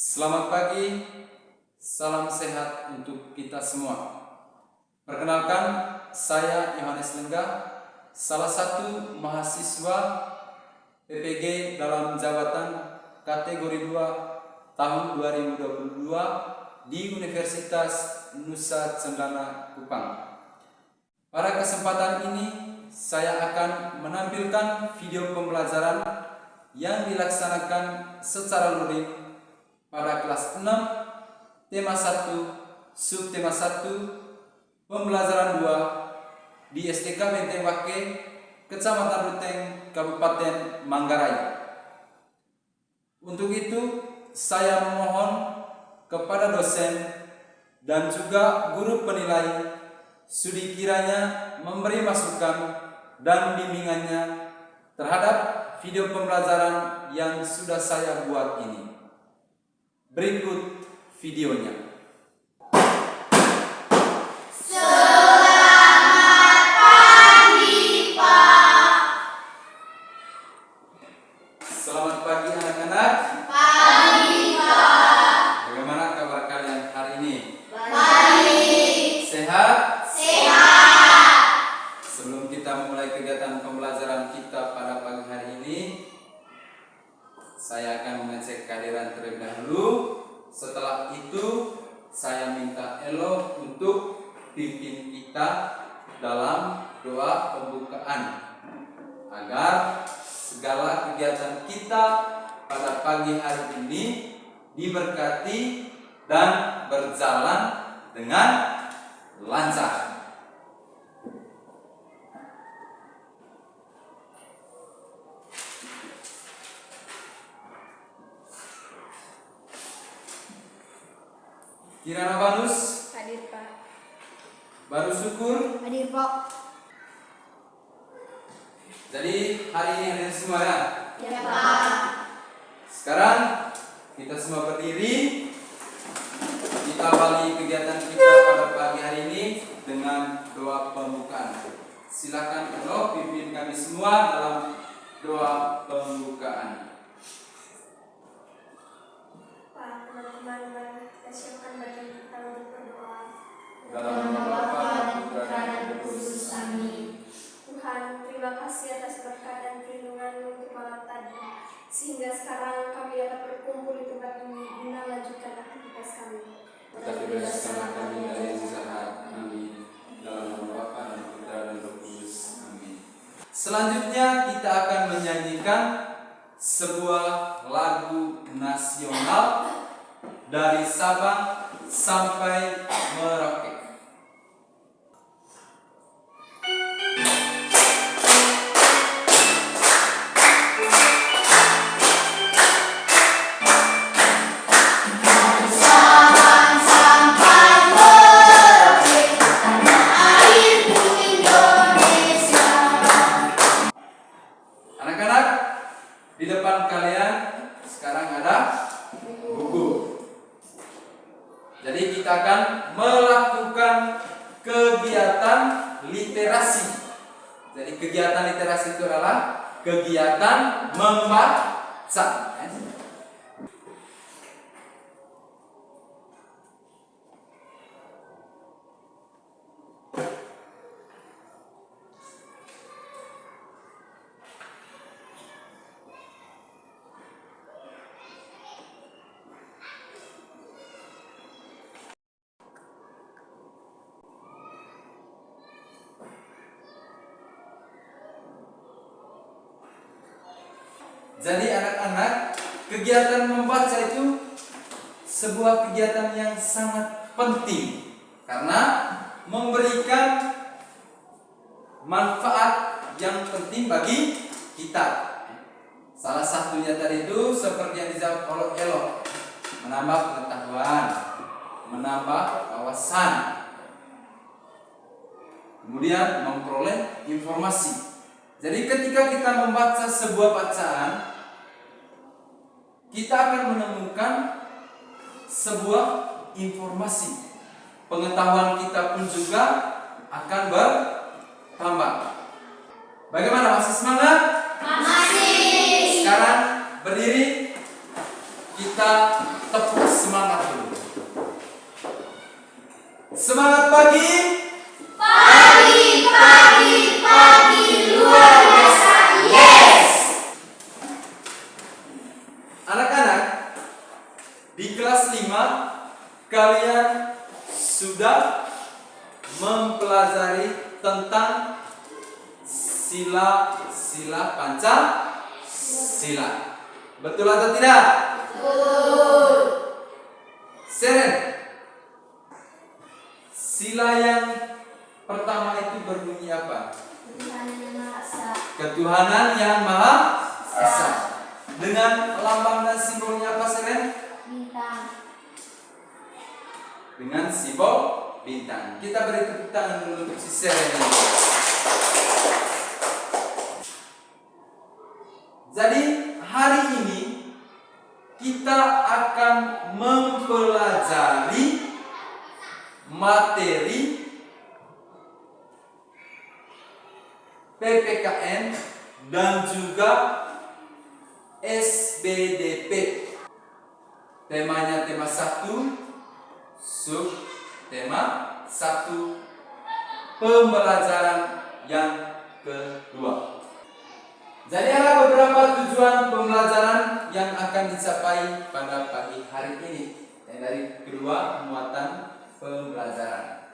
Selamat pagi, salam sehat untuk kita semua. Perkenalkan, saya Yohanes Lengga, salah satu mahasiswa PPG dalam jabatan kategori 2 tahun 2022 di Universitas Nusa Cendana Kupang. Pada kesempatan ini, saya akan menampilkan video pembelajaran yang dilaksanakan secara luring pada kelas 6, tema 1, subtema 1, pembelajaran 2 di STK Benteng Wake, Kecamatan Ruteng, Kabupaten Manggarai. Untuk itu, saya memohon kepada dosen dan juga guru penilai sudi kiranya memberi masukan dan bimbingannya terhadap video pembelajaran yang sudah saya buat ini. Berikut videonya. Selamat pagi, Pak. Selamat pagi anak-anak. Pagi, Pak. Bagaimana kabar kalian hari ini? Baik. Sehat? Sehat. Sebelum kita memulai kegiatan pembelajaran kita pada pagi hari ini, saya akan mengecek kehadiran terlebih dahulu. Setelah itu, saya minta Elo untuk pimpin kita dalam doa pembukaan agar segala kegiatan kita pada pagi hari ini diberkati dan berjalan dengan lancar. Kirana Banus, Hadir, Pak. Baru Syukur. Hadir, Pak. Jadi hari ini hadir semua ya. Ya, Pak. Sekarang kita semua berdiri. Kita awali kegiatan kita pada pagi hari ini dengan doa pembukaan. Silakan Elo pimpin kami semua dalam doa pembukaan. Pak, teman-teman, mari kita siapkan badan kita untuk berdoa. Dalam nama Bapa dan Putra dan Roh Kudus. Amin. Tuhan, terima kasih atas berkat dan perlindungan-Mu untuk malam tadi, sehingga sekarang kami dapat berkumpul di tempat ini guna melanjutkan aktivitas kami. Tetapi bebaskanlah kami dari yang jahat. Amin. Dalam nama Bapa dan Putra dan Roh Kudus. Amin. Selanjutnya kita akan menyanyikan sebuah lagu nasional dari Sabang sampai Merauke. Anak-anak, di depan kalian sekarang ada buku. Jadi kita akan melakukan kegiatan literasi. Jadi kegiatan literasi itu adalah kegiatan membaca. Jadi anak-anak, kegiatan membaca itu sebuah kegiatan yang sangat penting karena memberikan manfaat yang penting bagi kita. Salah satunya tadi itu seperti yang dijawab oleh Elo, menambah pengetahuan, menambah wawasan, kemudian memperoleh informasi. Jadi ketika kita membaca sebuah bacaan, kita akan menemukan sebuah informasi. Pengetahuan kita pun juga akan bertambah. Bagaimana, masih semangat? Masih. Sekarang berdiri, kita tepuk Semangat pagi. Pagi, pagi, pagi, luar biasa. Yes. Anak-anak, di kelas 5 kalian sudah mempelajari tentang sila Pancasila. Betul atau tidak? Betul. Seren. Sila yang pertama itu berbunyi apa? Ketuhanan yang Maha Esa. Dengan lambang dan simbolnya apa, Seren? Bintang. Dengan simbol bintang. Kita beri tepuk tangan dulu untuk si Seren ini. Jadi hari ini kita akan mempelajari materi PPKN dan juga SBDP. Temanya tema 1, sub tema 1, pembelajaran yang kedua. Jadi ada beberapa tujuan pembelajaran yang akan dicapai pada pagi hari ini. Dari kedua muatan pembelajaran.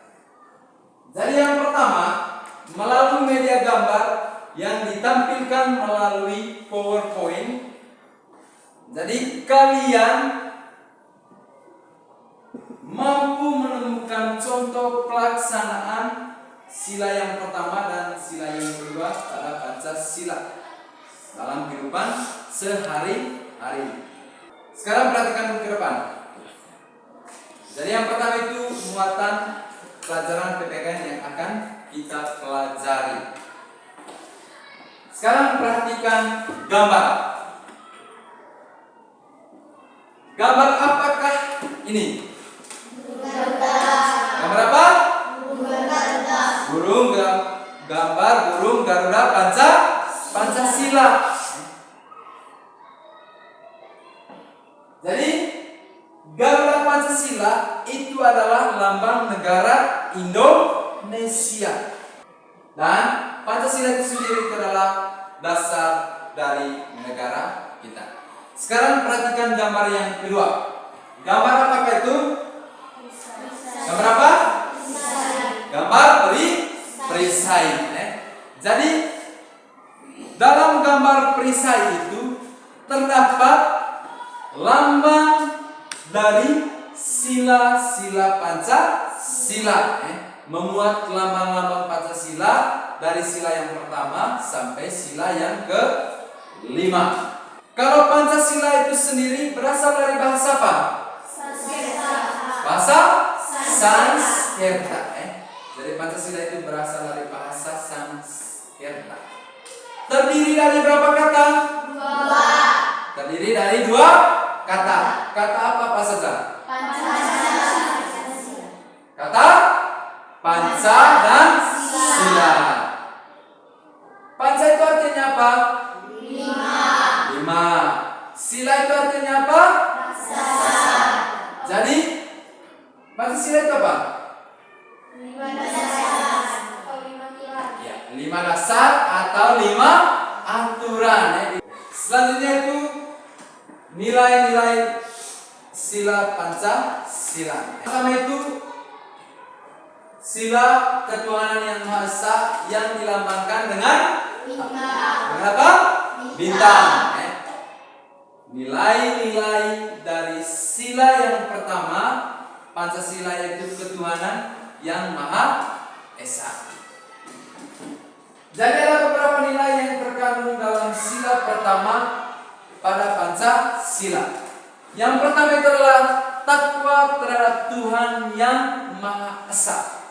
Jadi yang pertama, melalui media gambar yang ditampilkan melalui PowerPoint. Jadi kalian mampu menemukan contoh pelaksanaan sila yang pertama dan sila yang kedua pada Pancasila dalam kehidupan sehari-hari. Sekarang perhatikan ke depan. Jadi yang pertama itu muatan pelajaran PPKN yang akan kita pelajari. Sekarang perhatikan gambar. Gambar apakah ini? Gambar apa? Gambar burung Garuda Pancasila. Jadi Garuda Pancasila itu adalah lambang negara Indonesia. Dan Pancasila itu sendiri adalah dasar dari negara kita. Sekarang perhatikan gambar yang kedua. Gambar apakah itu? Gambar apa? Gambar perisai. Jadi dalam gambar perisai itu terdapat lambang dari sila-sila Pancasila. Memuat lambang-lambang Pancasila dari sila yang pertama sampai sila yang ke-5. Kalau Pancasila itu sendiri berasal dari bahasa apa? Bahasa Sanskerta. Jadi Pancasila itu berasal dari bahasa Sanskerta. Terdiri dari berapa kata? 2. Terdiri dari 2 kata. Kata apa saja? Kata Panca dan Sila. Panca itu artinya apa? 5. Sila itu artinya apa? Dasar. Jadi Pancasila itu apa? 5 dasar atau 5 aturan. Ya, 5 dasar atau 5 aturan. Selanjutnya itu nilai-nilai sila Pancasila. Pertama itu sila ketuhanan yang Maha Esa yang dilambangkan dengan apa? Bintang. Nilai-nilai dari sila yang pertama Pancasila yaitu ketuhanan yang Maha Esa. Jadi ada beberapa nilai yang terkandung dalam sila pertama pada Pancasila. Yang pertama itu adalah takwa terhadap Tuhan yang Maha Esa.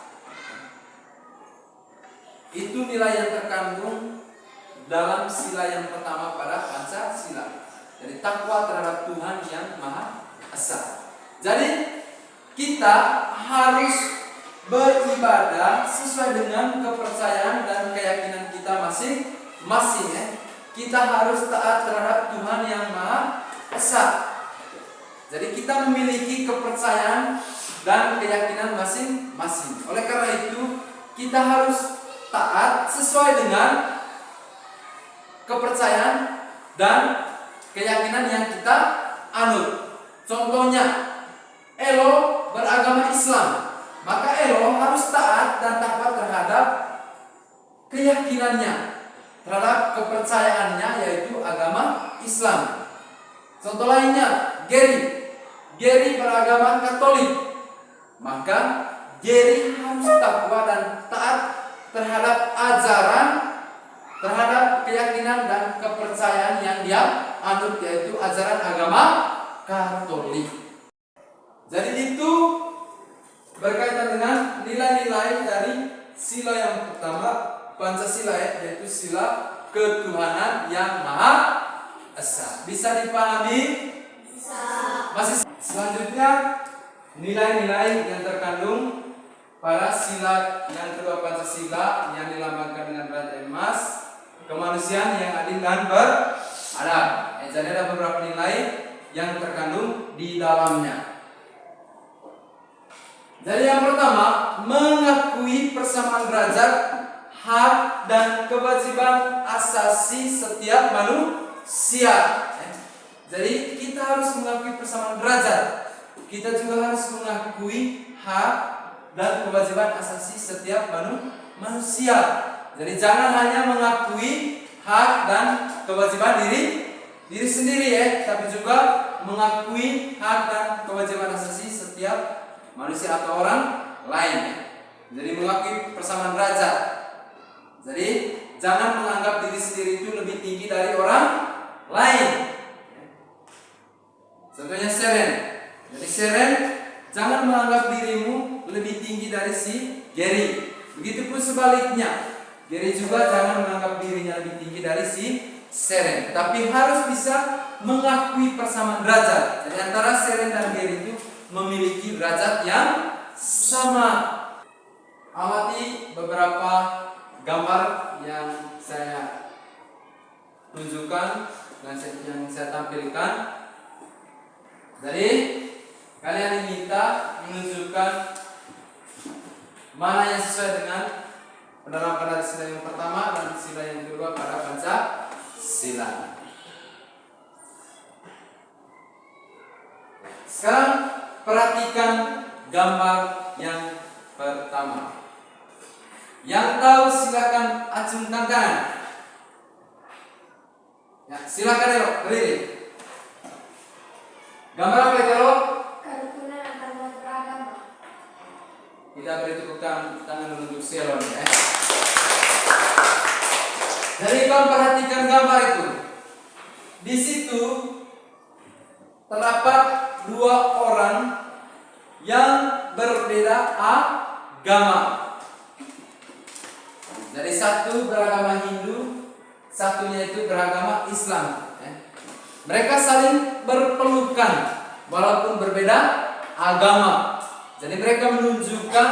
Itu nilai yang terkandung dalam sila yang pertama pada Pancasila. Jadi takwa terhadap Tuhan yang Maha Esa. Jadi kita harus beribadah sesuai dengan kepercayaan dan keyakinan kita masing-masing. Kita harus taat terhadap Tuhan yang Maha Esa. Jadi kita memiliki kepercayaan dan keyakinan masing-masing. Oleh karena itu, kita harus taat sesuai dengan kepercayaan dan keyakinan yang kita anut. Contohnya, Elo beragama Islam, maka Elo harus taat dan takwa terhadap keyakinannya, terhadap kepercayaannya, yaitu agama Islam. Contoh lainnya, Gary beragama Katolik, maka Gary harus takwa dan taat terhadap ajaran, terhadap keyakinan dan kepercayaan yang dia anut, yaitu ajaran agama Katolik. Jadi itu berkaitan dengan nilai-nilai dari sila yang pertama, Pancasila, yaitu sila ketuhanan yang Maha Esa. Bisa dipahami? Bisa. Masih selanjutnya, nilai-nilai yang terkandung pada sila yang kedua Pancasila yang dilambangkan dengan rantai emas, kemanusiaan yang adil dan beradab. Jadi ada beberapa nilai yang terkandung di dalamnya. Jadi yang pertama, mengakui persamaan derajat, hak dan kewajiban asasi setiap manusia. Jadi kita harus mengakui persamaan derajat. Kita juga harus mengakui hak dan kewajiban asasi setiap manusia. Jadi jangan hanya mengakui hak dan kewajiban diri sendiri tapi juga mengakui hak dan kewajiban asasi setiap manusia atau orang lain. Jadi mengakui persamaan derajat. Jadi jangan menganggap diri sendiri itu lebih tinggi dari orang lain. Contohnya Seren. Jadi Seren, jangan menganggap dirimu lebih tinggi dari si Gary. Begitupun sebaliknya, Gary juga jangan menganggap dirinya lebih tinggi dari si Seren. Tapi harus bisa mengakui persamaan derajat. Jadi antara Seren dan Gary itu memiliki derajat yang sama. Amati beberapa gambar yang saya tunjukkan dan yang saya tampilkan. Jadi kalian diminta menunjukkan mana yang sesuai dengan penerapan dari sila yang pertama dan sila yang kedua pada Pancasila. Sekarang perhatikan gambar yang pertama. Yang tahu silakan acungkan tangan. Ya, silakan Ero, berdiri. Gambar apa itu Ero? Kerukunan antar beragama. Kita beri tepuk tangan untuk Selon ya. Jadi kau perhatikan gambar itu. Di situ terdapat dua orang yang berbeda agama. Jadi satu beragama Hindu, satunya itu beragama Islam. Mereka saling berpelukan walaupun berbeda agama. Jadi mereka menunjukkan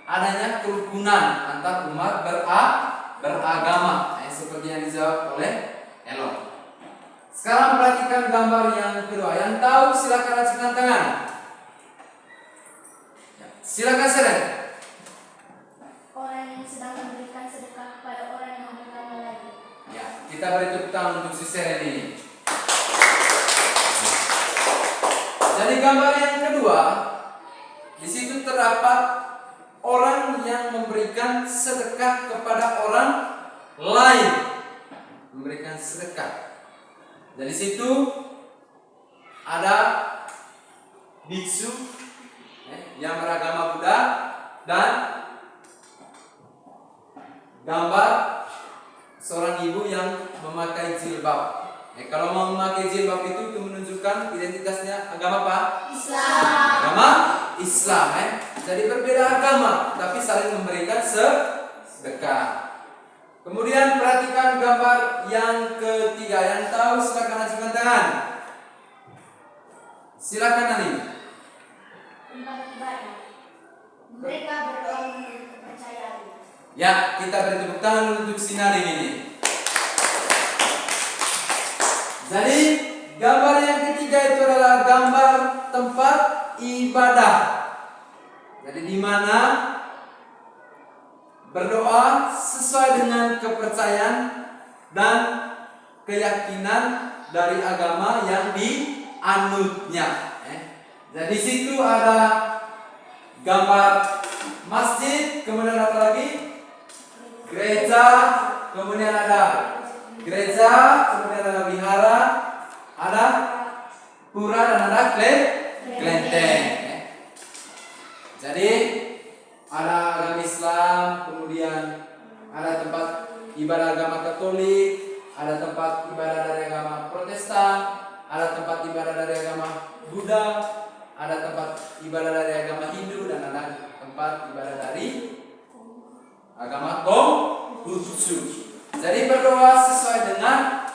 adanya kerukunan antar umat beragama, seperti yang dijawab oleh Elo. Sekarang perhatikan gambar yang kedua. Yang tahu silakan acungkan tangan. Silakan Seren. Orang yang sedang memberikan sedekah kepada orang yang membutuhkan lagi. Ya, kita beri tepuk tangan untuk si Seren ini. Jadi gambar yang kedua, di situ terdapat orang yang memberikan sedekah kepada orang lain, memberikan sedekah. Dari situ ada biksu yang beragama Buddha dan gambar seorang ibu yang memakai jilbab. Kalau memakai jilbab itu menunjukkan identitasnya agama apa? Islam. Agama Islam. Jadi berbeda agama, tapi saling memberikan sedekah. Kemudian perhatikan gambar yang ketiga. Yang tahu silakan acungkan tangan. Silakan Nani. Tempat ibadah. Mereka berdoa menurut kepercayaan. Ya, kita beri tepuk tangan untuk si Nani ini. Jadi gambar yang ketiga itu adalah gambar tempat ibadah. Jadi di mana berdoa sesuai dengan kepercayaan dan keyakinan dari agama yang dianutnya. Jadi situ ada gambar masjid, kemudian apa lagi? Gereja, kemudian ada gereja, kemudian ada wihara, ada pura dan ada kelenteng. Jadi ada agama Islam, kemudian ada tempat ibadah agama Katolik, ada tempat ibadah dari agama Protestan, ada tempat ibadah dari agama Buddha, ada tempat ibadah dari agama Hindu, dan ada tempat ibadah dari agama Konghucu. Jadi berdoa sesuai dengan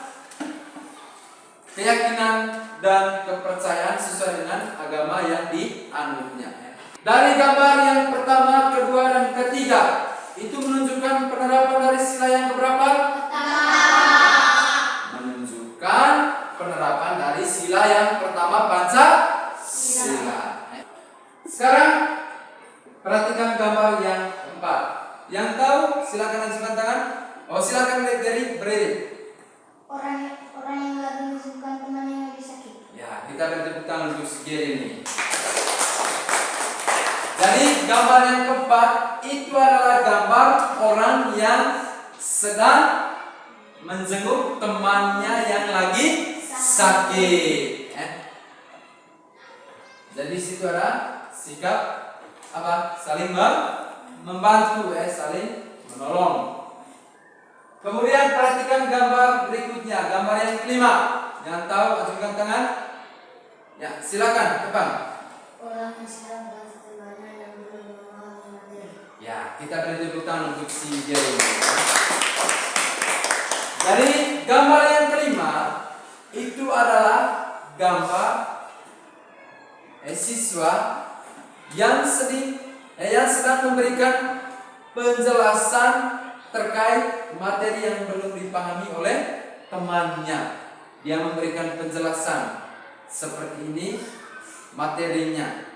keyakinan dan kepercayaan sesuai dengan agama yang dianutnya. Dari gambar yang pertama, kedua, dan ketiga itu menunjukkan penerapan dari sila yang keberapa? Menunjukkan penerapan dari sila yang pertama, Pancasila. Sekarang perhatikan gambar yang keempat. Yang tahu silakan ajukan tangan. Oh, silakan lihat dari berdiri. Orang yang lagi menyembuhkan teman yang lagi sakit. Ya, kita beri tepuk tangan untuk si Geri ini. Jadi gambar yang keempat itu adalah gambar orang yang sedang menjenguk temannya yang lagi sakit. Jadi situ ada sikap apa? Saling membantu, saling menolong. Kemudian perhatikan gambar berikutnya, gambar yang kelima. Yang tahu ajukan tangan. Ya, silakan, depan. Orang yang sedang membantu temannya yang belum memahami materi. Ya, kita beri tepuk tangan untuk si Jerry. Jadi gambar yang kelima itu adalah gambar siswa yang sedang memberikan penjelasan terkait materi yang belum dipahami oleh temannya. Dia memberikan penjelasan seperti ini materinya.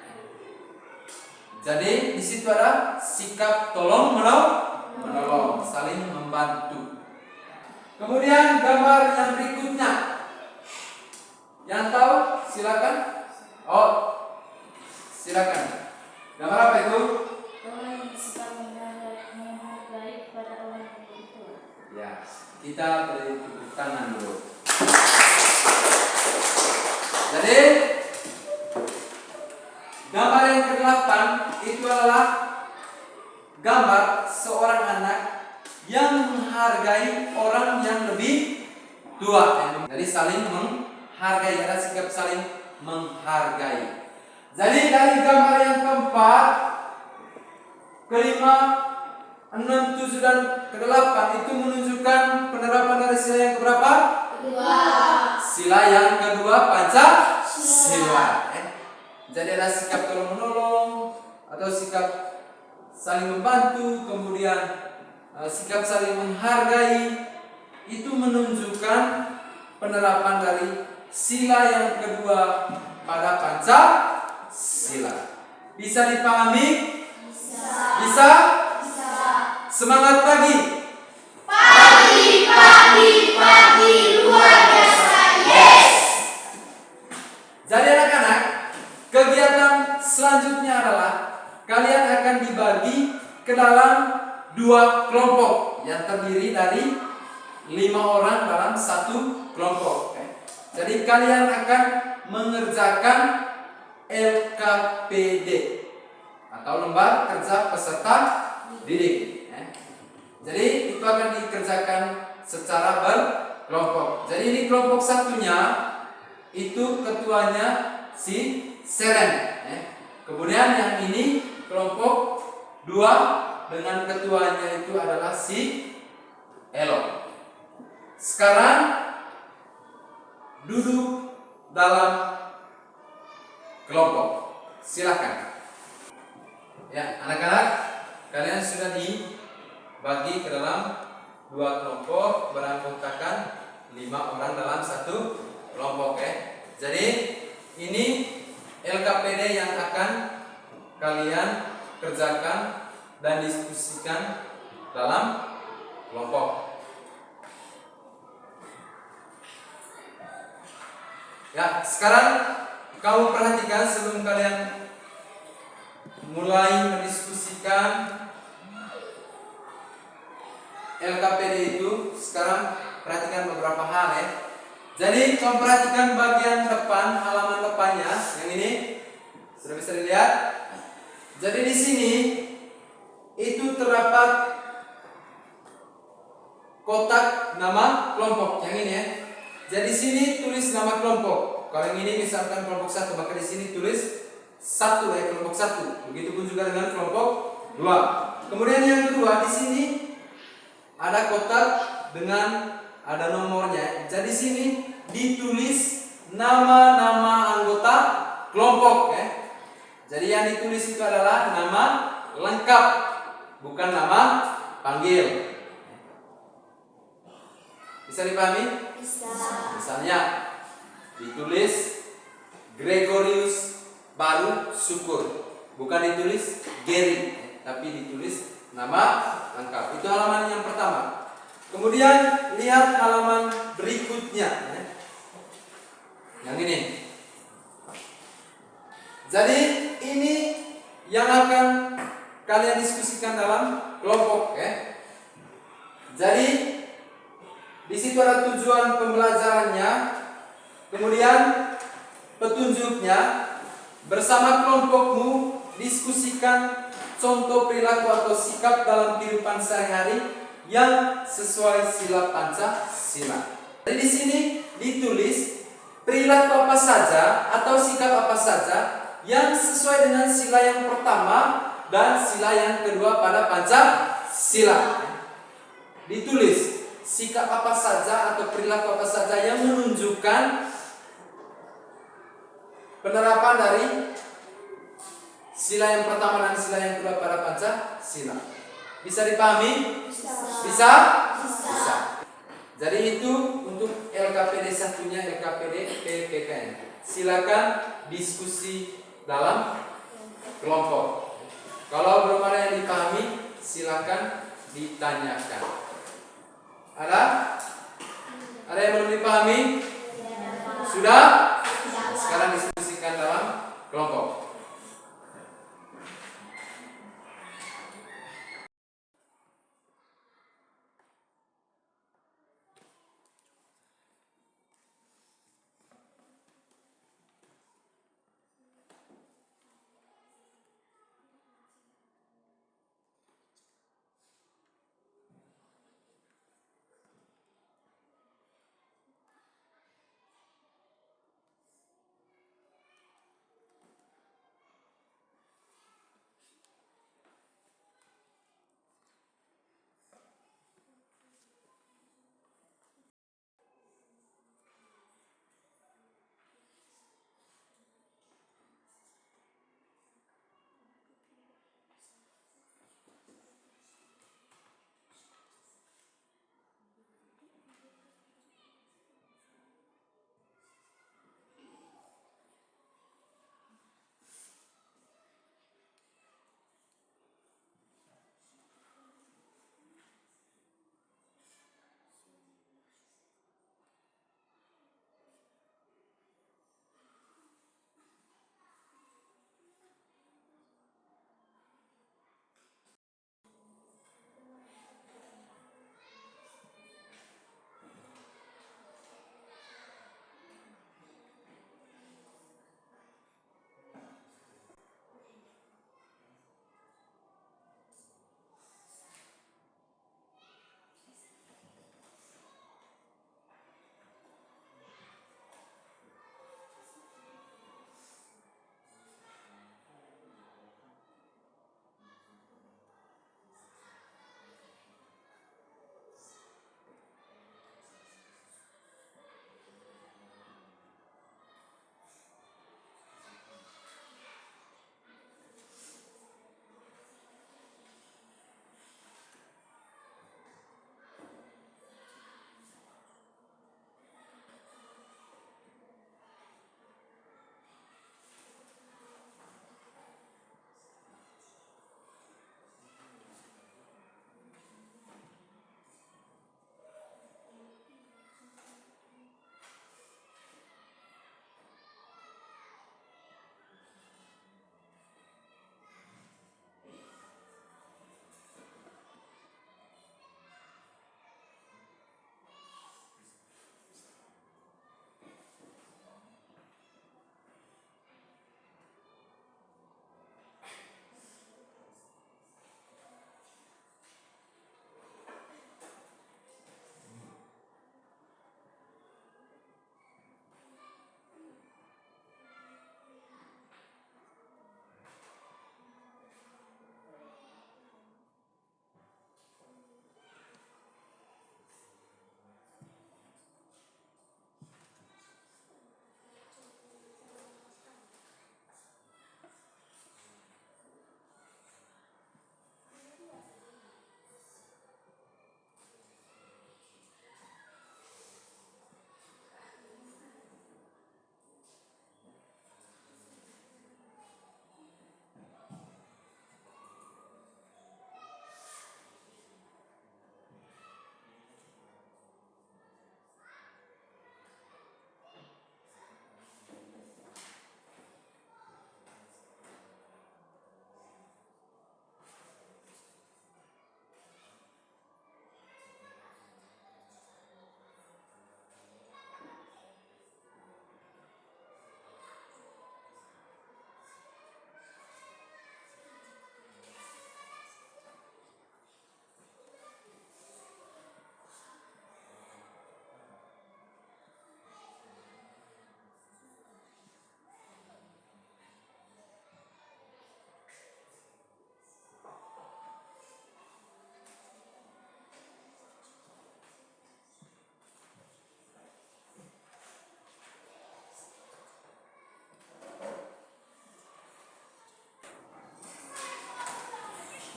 Jadi di situ ada sikap tolong menolong, saling membantu. Kemudian gambar yang berikutnya, yang tahu silakan. Oh, silakan. Gambar apa itu? Orang yang suka menghargai pada orang yang lebih tua. Ya, kita beri tepuk tangan dulu. Jadi gambar yang ke-8 itu adalah gambar seorang anak yang menghargai orang yang lebih tua. Jadi saling menghargai, ada sikap saling menghargai. Jadi dari gambar yang keempat, kelima, 6, 7, dan ke-8 itu menunjukkan penerapan dari sila yang keberapa? Kedua. Sila yang kedua, Pancasila. Jadi ada sikap tolong menolong atau sikap saling membantu, kemudian sikap saling menghargai, itu menunjukkan penerapan dari sila yang kedua pada Pancasila. Bisa dipahami? Bisa? Semangat pagi. Pagi, luar biasa. Yes. Jadi anak-anak, kegiatan selanjutnya adalah kalian akan dibagi ke dalam 2 kelompok yang terdiri dari 5 orang dalam 1 kelompok. Jadi kalian akan mengerjakan LKPD atau lembar kerja peserta didik. Jadi itu akan dikerjakan secara berkelompok. Jadi ini kelompok satunya itu ketuanya si Seren. Kemudian yang ini kelompok 2 dengan ketuanya itu adalah si Elo. Sekarang duduk dalam kelompok. Silakan. Ya, anak-anak, kalian sudah dibagi ke dalam 2 kelompok beranggotakan 5 orang dalam 1 kelompok. Jadi ini LKPD yang akan kalian kerjakan dan diskusikan dalam kelompok. Ya, sekarang kamu perhatikan sebelum kalian mulai mendiskusikan LKPD itu. Sekarang perhatikan beberapa hal ya. Jadi kamu perhatikan bagian depan, halaman depannya yang ini. Sudah bisa dilihat? Jadi di sini itu terdapat kotak nama kelompok yang ini ya. Jadi sini tulis nama kelompok. Kalau yang ini misalkan kelompok 1, maka di sini tulis 1 ya, kelompok 1. Begitupun juga dengan kelompok 2. Kemudian yang kedua di sini ada kotak dengan ada nomornya. Jadi sini ditulis nama-nama anggota kelompok ya. Jadi yang ditulis itu adalah nama lengkap, bukan nama panggil. Bisa dipahami? Bisa. Misalnya ditulis Gregorius Baru Syukur, bukan ditulis Gary, tapi ditulis nama lengkap. Itu halaman yang pertama. Kemudian lihat halaman berikutnya ya. Yang ini. Jadi ini yang akan kalian diskusikan dalam kelompok ya. Jadi di situ ada tujuan pembelajarannya, kemudian petunjuknya. Bersama kelompokmu diskusikan contoh perilaku atau sikap dalam kehidupan sehari-hari yang sesuai sila Pancasila. Jadi di sini ditulis perilaku apa saja atau sikap apa saja yang sesuai dengan sila yang pertama dan sila yang kedua pada Pancasila. Ditulis sikap apa saja atau perilaku apa saja yang menunjukkan penerapan dari sila yang pertama dan sila yang kedua pada Pancasila. Bisa dipahami? Bisa? Bisa. Jadi itu untuk LKPD satunya, LKPD PPKN. Silakan diskusi dalam kelompok. Kalau belum ada yang dipahami, silakan ditanyakan. Ada? Ada yang belum dipahami? Sudah? Sekarang diskusikan dalam kelompok.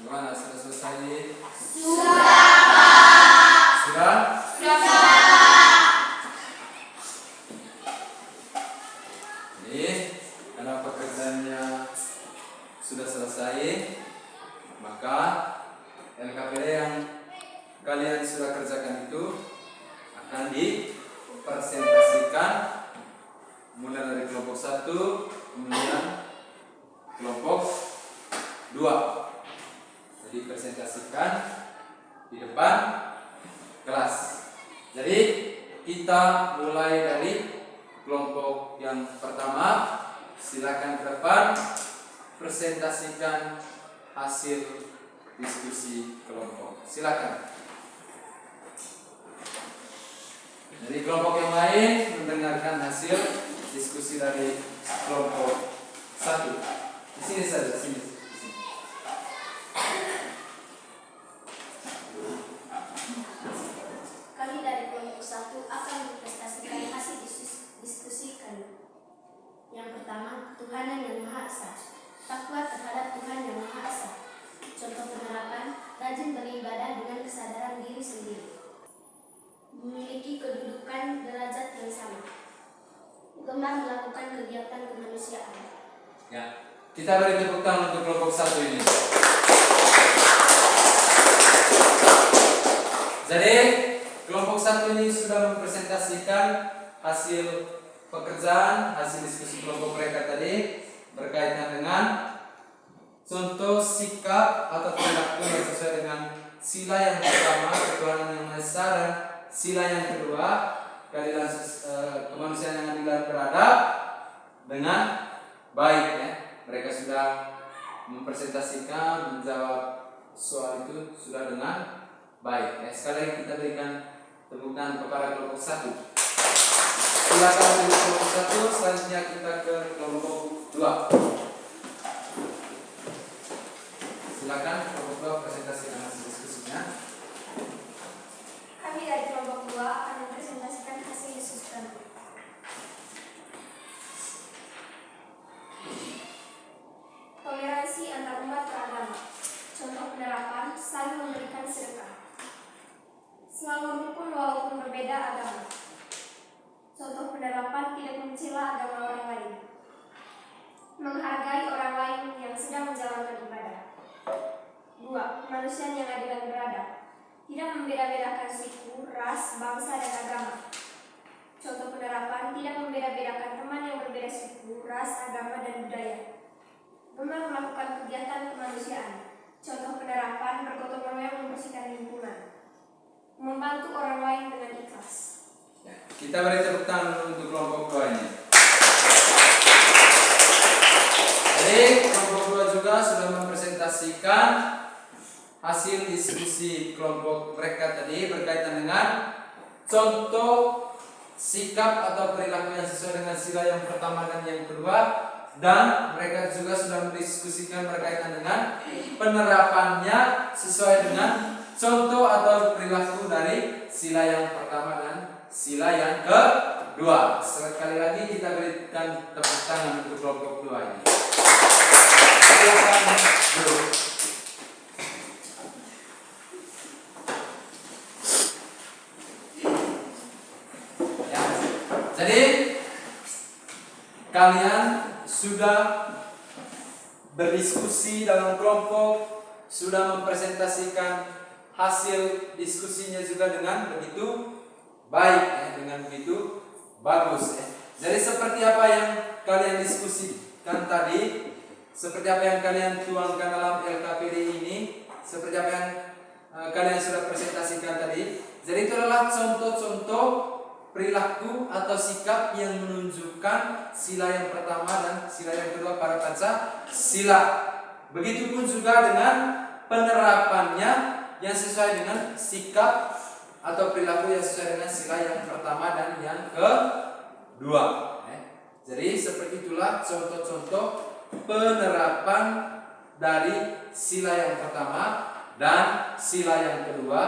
Bagaimana? Sudah selesai? Sudah. Sudah? Jadi, karena pekerjaannya sudah selesai, maka LKPD yang kalian sudah kerjakan itu akan dipresentasikan mulai dari kelompok 1 kemudian kelompok 2. Jadi presentasikan di depan kelas. Jadi kita mulai dari kelompok yang pertama. Silakan ke depan presentasikan hasil diskusi kelompok. Silakan. Dari kelompok yang lain mendengarkan hasil diskusi dari kelompok 1. Di sini saja, di sini. Kami dari kelompok 1 akan mempresentasikan hasil diskusi kami. Yang pertama, ketuhanan yang Maha Esa. Takwa terhadap Tuhan yang Maha Esa. Contoh penerapan, rajin beribadah dengan kesadaran diri sendiri. Memiliki kedudukan derajat yang sama. Gemar melakukan kegiatan kemanusiaan. Ya, kita beri tepuk tangan untuk kelompok 1 ini. Jadi kelompok 1 ini sudah mempresentasikan hasil pekerjaan, hasil diskusi kelompok mereka tadi berkaitan dengan contoh sikap atau perilaku yang sesuai dengan sila yang pertama, ketuhanan yang Maha Esa, dan sila yang kedua, keadilan kemanusiaan yang adil dan beradab dengan baik. Ya. Mereka sudah mempresentasikan, menjawab soal itu sudah dengan baik. Ya. Sekali lagi kita berikan tepuk tangan kepada kelompok 1. Silakan untuk kelompok 1, selanjutnya kita ke kelompok 2. Silakan kelompok 2 presentasikan hasil diskusinya. Kami dari kelompok 2 akan mempresentasikan hasil diskusi kami. Toleransi antar umat beragama. Contoh penerapan, saling memberikan sedekah. Selalu rukun walaupun berbeda agama. Contoh penerapan, tidak mencela agama orang lain. Menghargai orang lain yang sedang menjalankan ibadah. 2. Kemanusiaan yang adil dan beradab. Tidak membeda-bedakan suku, ras, bangsa, dan agama. Contoh penerapan, tidak membeda-bedakan teman yang berbeda suku, ras, agama, dan budaya. Gemar melakukan kegiatan kemanusiaan. Contoh penerapan, bergotong royong membersihkan lingkungan. Membantu orang lain dengan ikhlas. Ya, kita beri tepuk tangan untuk kelompok 2 ini. Jadi kelompok 2 juga sudah mempresentasikan hasil diskusi kelompok mereka tadi berkaitan dengan contoh sikap atau perilaku yang sesuai dengan sila yang pertama dan yang kedua, dan mereka juga sudah mendiskusikan berkaitan dengan penerapannya sesuai dengan contoh atau perilaku dari sila yang pertama dan sila yang kedua. Sekali lagi kita berikan tepuk tangan untuk kelompok 2 ini. Silakan duduk. Ya. Jadi kalian sudah berdiskusi dalam kelompok, sudah mempresentasikan hasil diskusinya juga dengan begitu baik, ya, dengan begitu bagus. Ya. Jadi seperti apa yang kalian diskusikan tadi, seperti apa yang kalian tuangkan dalam LKPD ini, seperti apa yang kalian sudah presentasikan tadi. Jadi itu adalah contoh-contoh perilaku atau sikap yang menunjukkan sila yang pertama dan sila yang kedua pada Pancasila. Begitupun juga dengan penerapannya yang sesuai dengan sikap atau perilaku yang sesuai dengan sila yang pertama dan yang kedua. Jadi seperti itulah contoh-contoh penerapan dari sila yang pertama dan sila yang kedua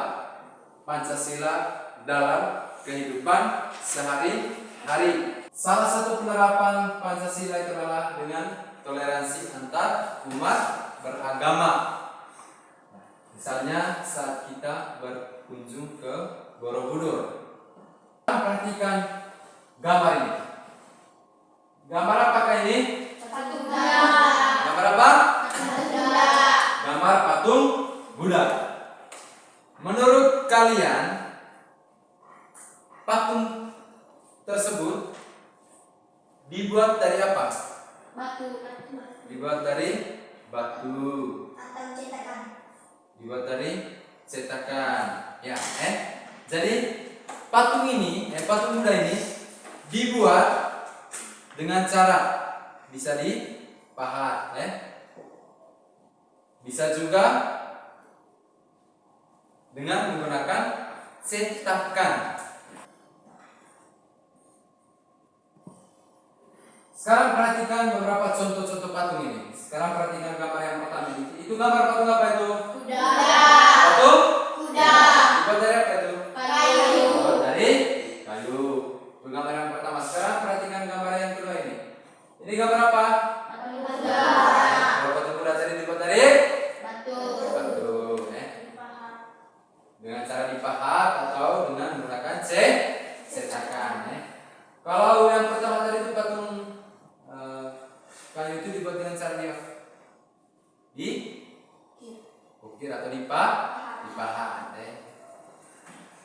Pancasila dalam kehidupan sehari-hari. Salah satu penerapan Pancasila itu adalah dengan toleransi antar umat beragama. Misalnya saat kita berkunjung ke Borobudur. Perhatikan gambar ini. Gambar apakah ini? Patung Gambar apa? Gambar patung Buddha. Menurut kalian, patung tersebut dibuat dari apa? batu. Dibuat dari batu. Atau cetakan. Dibuat dari cetakan. Ya, Jadi patung ini, patung Buddha ini dibuat dengan cara bisa dipahat, bisa juga dengan menggunakan cetakan. Sekarang perhatikan beberapa contoh-contoh patung ini. Sekarang perhatikan gambar yang pertama ini. Itu gambar patung apa itu? Kuda. Patung? Kuda. Dibuat dari apa itu? Kayu. Dibuat dari kayu. Itu gambar yang pertama. Sekarang perhatikan gambar yang kedua ini. Ini gambar apa? Patung kuda. Kalau patung Buddha tadi dibuat dari Batu. batu, dengan cara dipahat atau dengan menggunakan cetakan. Kalau yang pertama tadi itu patung kayu itu dibuat dengan cara ukir atau dipahat.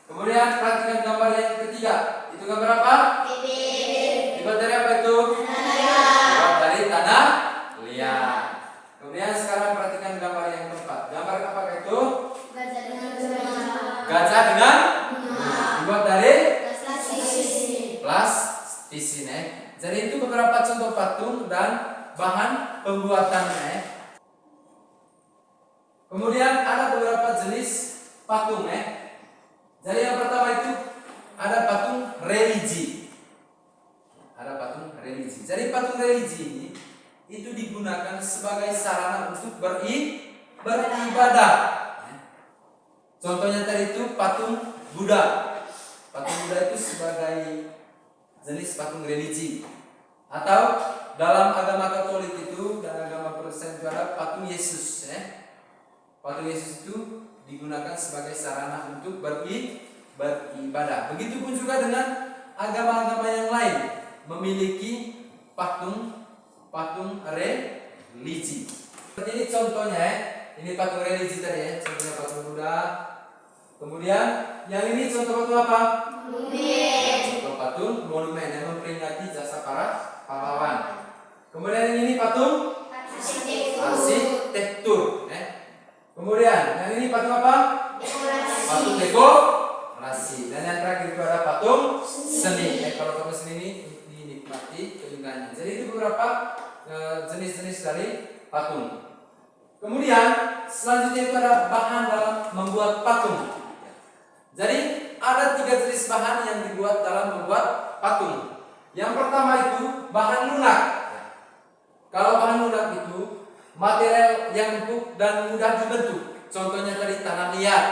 Kemudian perhatikan gambar yang ketiga. Itu gambar apa? Dibuat dari apa itu? Dibuat dari tanah liat. Kemudian sekarang perhatikan gambar yang keempat. Gambar apakah itu? Gajah dengan bunga. Gajah dengan dibuat dari Plastik. plastisin. Jadi itu beberapa contoh patung dan bahan pembuatannya. Kemudian ada beberapa jenis patung. Jadi yang pertama itu ada patung religi. Ada patung religi. Jadi patung religi ini itu digunakan sebagai sarana untuk beribadah. Contohnya tadi itu patung Buddha. Patung Buddha itu sebagai jenis patung religi. Atau dalam agama Katolik itu dan agama Protestan itu ada patung Yesus. Patung Yesus itu digunakan sebagai sarana untuk beribadah. Begitupun juga dengan agama-agama yang lain memiliki patung religi. Ini contohnya, ini patung religi tadi contohnya patung Buddha. Kemudian yang ini contoh patung apa? Contoh patung monumen yang memperingati jasa para pahlawan. Kemudian yang ini patung arsitektur. Kemudian yang ini patung apa? Patung dekorasi. Dan yang terakhir itu ada patung seni. Kalau patung seni ini dinikmati keindahannya. Jadi itu beberapa jenis-jenis dari patung. Kemudian selanjutnya itu ada bahan dalam membuat patung. Jadi ada 3 jenis bahan yang dibuat dalam membuat patung. Yang pertama itu bahan lunak. Kalau bahan lunak itu material yang empuk dan mudah dibentuk. Contohnya tadi tanah liat,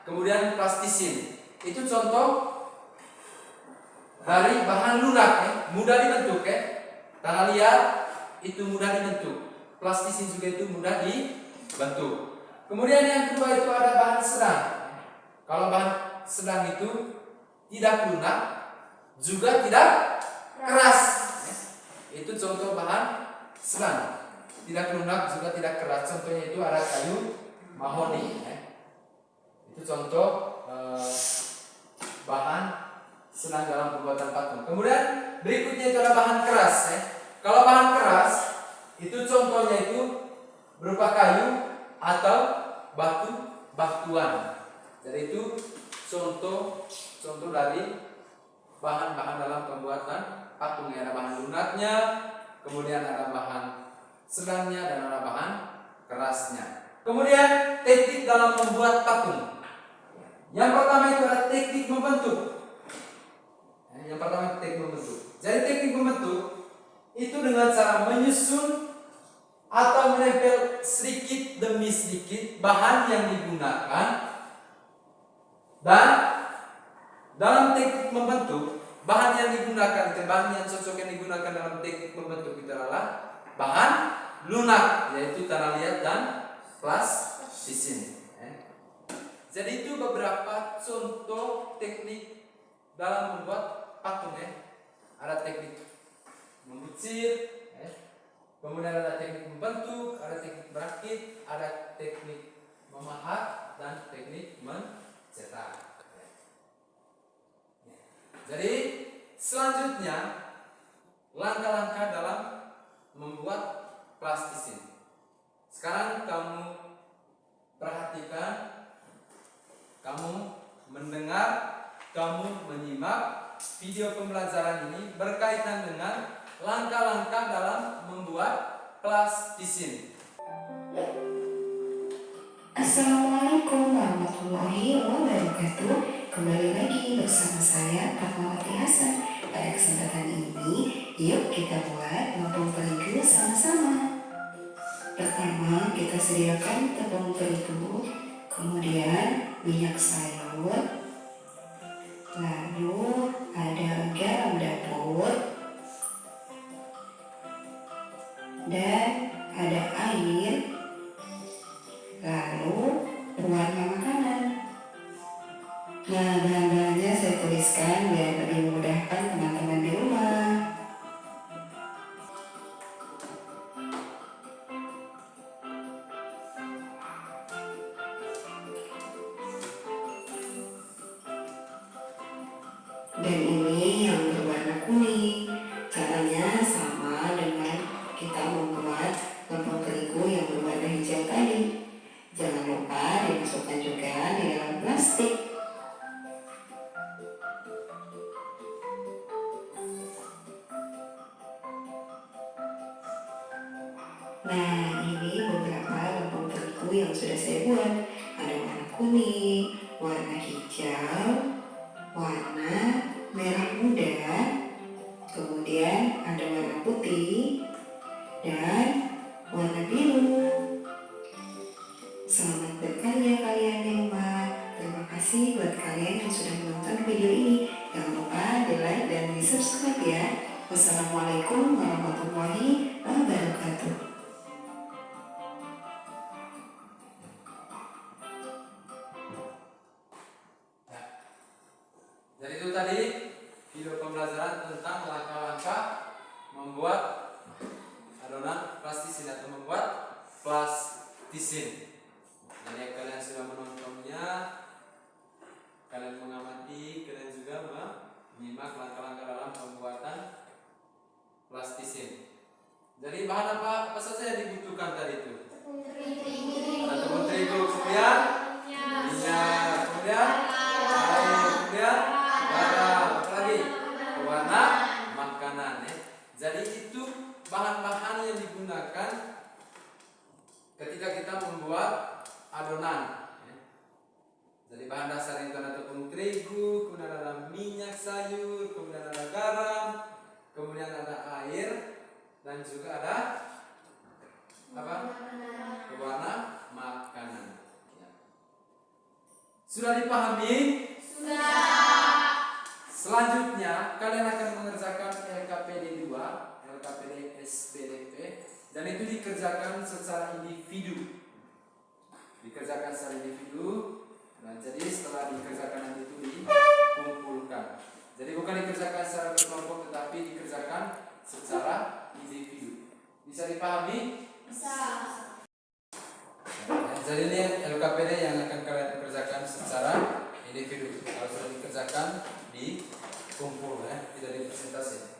kemudian plastisin. Itu contoh dari bahan lunak, mudah dibentuk. Tanah liat itu mudah dibentuk. Plastisin juga itu mudah dibentuk. Kemudian yang kedua itu ada bahan sedang. Kalau bahan sedang itu tidak lunak, juga tidak keras. Itu contoh bahan sedang. Tidak lunak juga tidak keras. Contohnya itu ada kayu mahoni. Itu contoh bahan sedang dalam pembuatan patung. Kemudian berikutnya itu ada bahan keras. Kalau bahan keras itu contohnya itu berupa kayu atau batuan. Jadi itu contoh dari bahan-bahan dalam pembuatan patung. Ada bahan lunaknya, kemudian ada bahan sedangnya dan ada bahan kerasnya. Kemudian teknik dalam membuat patung. Yang pertama itu adalah teknik membentuk. Jadi teknik membentuk itu dengan cara menyusun atau menempel sedikit demi sedikit bahan yang digunakan. Dan dalam teknik membentuk, bahan yang digunakan, bahan yang cocok yang digunakan dalam teknik membentuk itu adalah bahan lunak, yaitu tanah liat dan plastisin. Jadi itu beberapa contoh teknik dalam membuat patung ya. Ada teknik membucir, kemudian ada teknik membentuk, ada teknik berakit, ada teknik memahat, dan teknik mencetak. Jadi selanjutnya langkah-langkah dalam membuat plastisin. Sekarang kamu perhatikan, kamu mendengar, kamu menyimak video pembelajaran ini berkaitan dengan langkah-langkah dalam membuat plastisin. Assalamualaikum warahmatullahi wabarakatuh. Kembali lagi bersama saya Fatmawati Hasan. Pada kesempatan ini, yuk kita buat lontong terigu sama-sama. Pertama, kita sediakan tepung terigu, kemudian minyak sayur, lalu ada garam dapur, dan ada air, lalu pewarna makanan. Nah, bahan-bahannya saya tuliskan biar lebih memudahkan teman-teman di rumah. Dan ini yang berwarna kuning. Caranya sama dengan kita membuat lontong terigu yang berwarna hijau tadi. Jangan lupa dimasukkan juga di dalam plastik. Nah, ini beberapa lontong terigu yang sudah saya buat. Ada warna kuning, warna hijau, warna merah muda, kemudian ada warna putih, dan warna biru. Selamat berkarya kalian di rumah. Terima kasih buat kalian yang sudah menonton video ini. Jangan lupa di like dan di subscribe ya. Wassalamualaikum warahmatullahi wabarakatuh. Jadi itu tadi video pembelajaran tentang langkah-langkah membuat adonan plastisin atau membuat plastisin. Jadi kalian sudah menontonnya, kalian mengamati, kalian juga menyimak langkah-langkah dalam pembuatan plastisin. Jadi bahan apa saja yang dibutuhkan tadi itu? Ada tepung terigu, kemudian minyak, kemudian air, kemudian garam, apa lagi? Pewarna makanan ya. Jadi itu bahan-bahan yang digunakan ketika kita membuat adonan ya. Jadi bahan dasar itu ada tepung terigu, kemudian ada minyak sayur, kemudian ada garam, kemudian ada air, dan juga ada apa? Pewarna makanan ya. Sudah dipahami? Selanjutnya kalian akan mengerjakan LKPD 2, LKPD SPDP, dan itu dikerjakan secara individu. Nah, jadi setelah dikerjakan nanti itu dikumpulkan. Jadi bukan dikerjakan secara berkelompok, tetapi dikerjakan secara individu. Bisa dipahami? Bisa. Jadi ini LKPD yang akan kalian kerjakan secara individu. Kalau sudah dikerjakan dikumpul ya, tidak dipresentasi.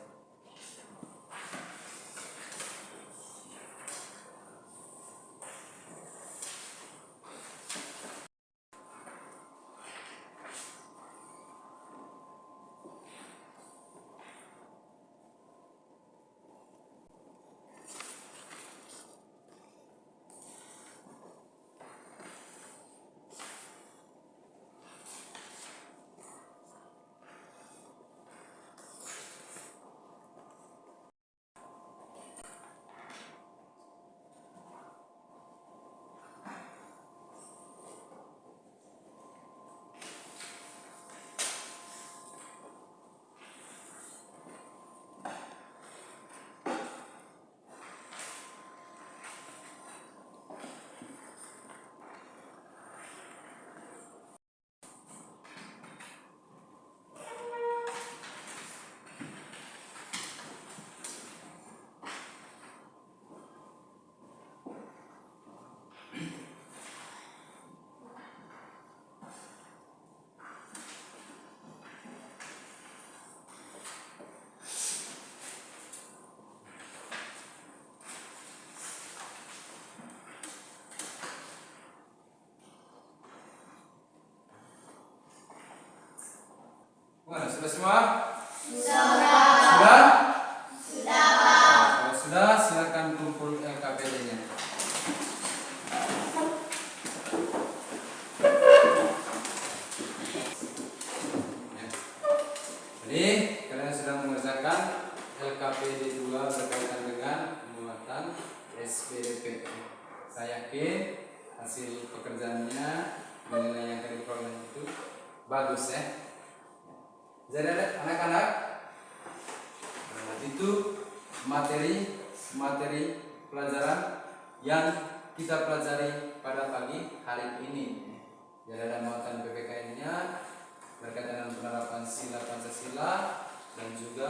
semua? Sudah? Kalau sudah, silakan kumpul LKPD-nya. Jadi kalian sudah mengerjakan LKPD 2 berkaitan dengan pemuatan SPDP. Saya yakin hasil pekerjaannya mengenai yang tadi problem itu bagus ya. Jadi anak-anak, itu materi pelajaran yang kita pelajari pada pagi hari ini. Jadi ada muatan PPKN-nya berkaitan dengan penerapan sila Pancasila dan juga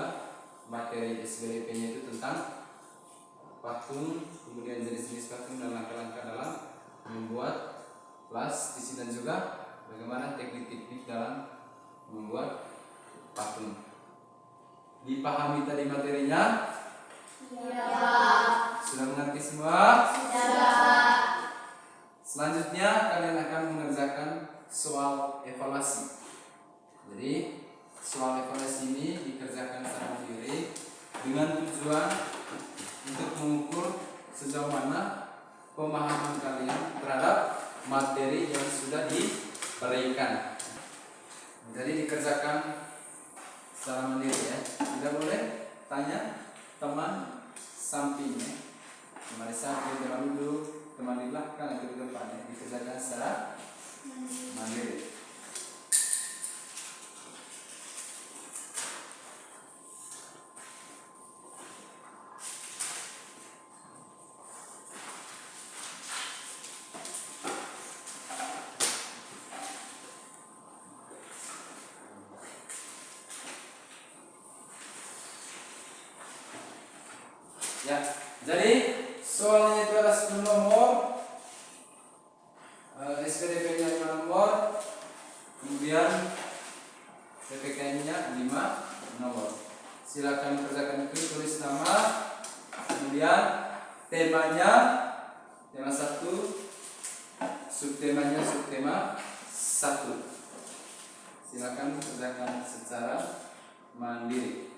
materi SBDP-nya itu tentang patung, kemudian jenis-jenis patung dan langkah-langkah dalam membuat plastis dan juga bagaimana teknik-teknik dalam membuat patung. Dipahami tadi materinya? Sudah mengerti semua? Selanjutnya kalian akan mengerjakan soal evaluasi. Jadi soal evaluasi ini dikerjakan secara mandiri dengan tujuan untuk mengukur sejauh mana pemahaman kalian terhadap materi yang sudah diberikan. Jadi dikerjakan secara mandiri ya. Tidak boleh tanya teman sampingnya. Teman di samping, teman duduk, teman di belakang, itu di depan ya. Dikerjakan secara mandiri. Ya, jadi soalnya itu ada 10 nomor, SPDP-nya 5 nomor, kemudian PPKN-nya 5 nomor. Silakan kerjakan itu, tulis nama, kemudian temanya, tema 1, subtemanya subtema 1. Silakan kerjakan secara mandiri.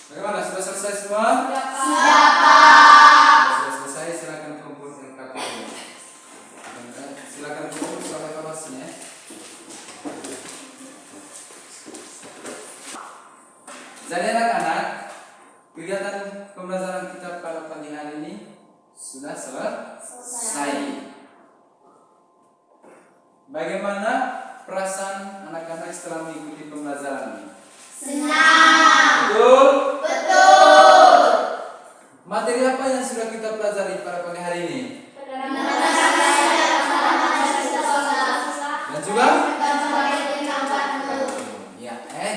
Bagaimana? Sudah selesai semua? Sudah, Pak. Sudah selesai, silakan kumpul LKPD. Silakan kumpul soal evaluasinya. Jadi anak-anak, kegiatan pembelajaran kita pada pagi hari ini sudah selesai. Bagaimana perasaan anak-anak setelah mengikuti pembelajaran ini? Senang. Betul. Materi apa yang sudah kita pelajari pada pagi hari ini? Dan juga? Ya,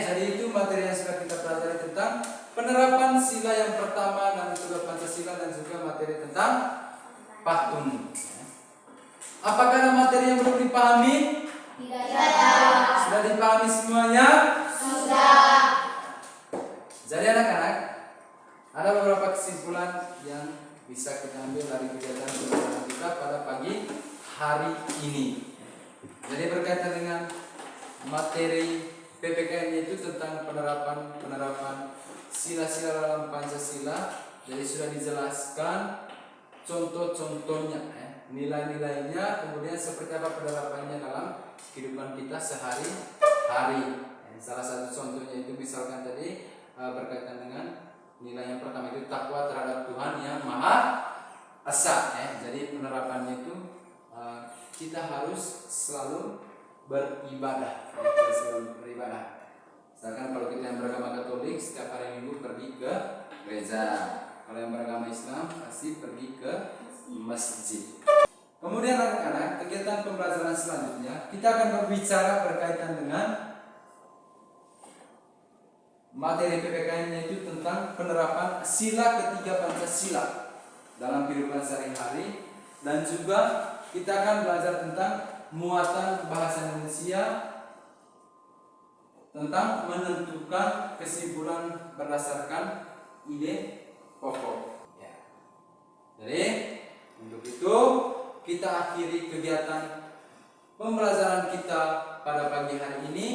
jadi itu materi yang sudah kita pelajari tentang penerapan sila yang pertama dan juga Pancasila dan juga materi tentang patung. Apakah ada materi yang belum dipahami? Tidak. Sudah dipahami semuanya? Sudah. Jadi anak-anak, ada beberapa kesimpulan yang bisa kita ambil dari kegiatan pembelajaran kita pada pagi hari ini. Jadi berkaitan dengan materi PPKN itu tentang penerapan sila-sila dalam Pancasila. Jadi sudah dijelaskan contoh-contohnya, nilai-nilainya, kemudian seperti apa penerapannya dalam kehidupan kita sehari-hari. Salah satu contohnya itu misalkan tadi berkaitan dengan nilai yang pertama itu takwa terhadap Tuhan yang Maha Esa. Jadi penerapannya itu kita harus selalu beribadah. Misalkan kalau kita yang beragama Katolik setiap hari Minggu pergi ke gereja. Kalau yang beragama Islam pasti pergi ke masjid. Kemudian anak-anak, kegiatan pembelajaran selanjutnya kita akan berbicara berkaitan dengan materi PPKN, yaitu tentang penerapan sila ketiga Pancasila dalam kehidupan sehari-hari, dan juga kita akan belajar tentang muatan bahasa Indonesia, tentang menentukan kesimpulan berdasarkan ide pokok. Ya. Jadi untuk itu kita akhiri kegiatan pembelajaran kita pada pagi hari ini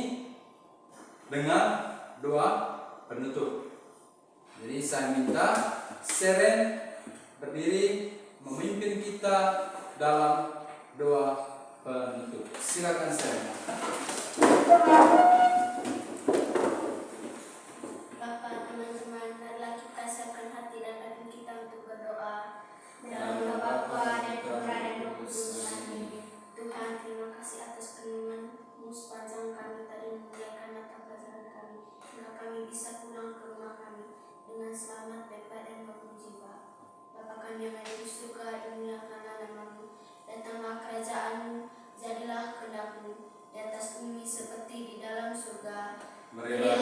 dengan doa penutup. Jadi saya minta Seren berdiri memimpin kita dalam doa penutup. Silakan Seren. Bapak, teman-teman, marilah kita siapkan hati dan batin kita untuk berdoa. Dalam nama Bapa dan Putra dan Roh Kudus. Amin. Tuhan, terima kasih atas firman-Mu sepanjang kami tadi memuliakan mata pelajaran kami, hingga kami bisa pulang ke rumah kami dengan selamat, bebas dan berjiwa. Bapa kami yang ada di surga, dimuliakanlah nama-Mu. Datanglah kerajaan-Mu, jadilah kehendak-Mu di atas bumi seperti di dalam surga. Berilah